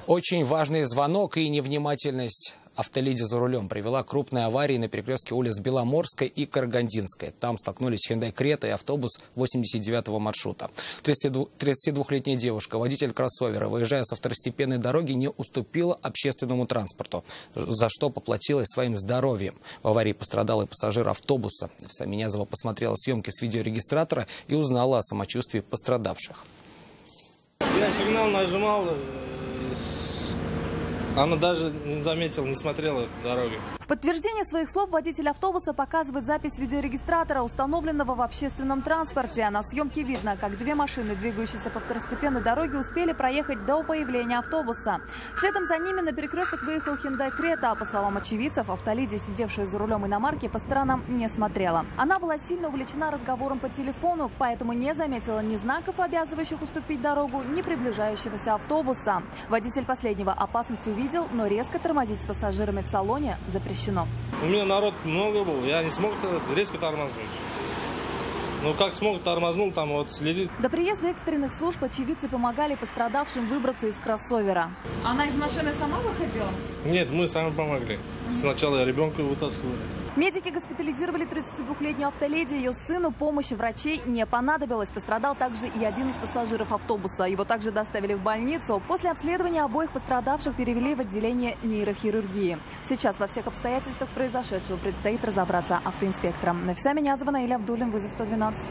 Очень важный звонок и невнимательность автоледи за рулем привела к крупной аварии на перекрестке улиц Беломорской и Карагандинской. Там столкнулись Hyundai Creta и автобус 89-го маршрута. 32-летняя девушка, водитель кроссовера, выезжая со второстепенной дороги, не уступила общественному транспорту, за что поплатилась своим здоровьем. В аварии пострадал и пассажир автобуса. Саминязова посмотрела съемки с видеорегистратора и узнала о самочувствии пострадавших. Я сигнал нажимал. Она даже не заметила, не смотрела дорогу. В подтверждение своих слов водитель автобуса показывает запись видеорегистратора, установленного в общественном транспорте. На съемке видно, как две машины, двигающиеся по второстепенной дороге, успели проехать до появления автобуса. Следом за ними на перекресток выехал Hyundai Creta, а по словам очевидцев, автоледи, сидевшая за рулем иномарки, по сторонам не смотрела. Она была сильно увлечена разговором по телефону, поэтому не заметила ни знаков, обязывающих уступить дорогу, ни приближающегося автобуса. Водитель последнего опасность увидел, но резко тормозить с пассажирами в салоне запрещено. У меня народ много был, я не смог резко тормознуть. Ну как смог, тормознул, там вот следит. До приезда экстренных служб очевидцы помогали пострадавшим выбраться из кроссовера. Она из машины сама выходила? Нет, мы сами помогли. Сначала я ребенка вытаскивали. Медики госпитализировали 32-летнюю автоледи. Ее сыну помощи врачей не понадобилось. Пострадал также и один из пассажиров автобуса. Его также доставили в больницу. После обследования обоих пострадавших перевели в отделение нейрохирургии. Сейчас во всех обстоятельствах произошедшего предстоит разобраться автоинспекторам. Нафиса Минязова, Наиля Абдуллин, вызов 112.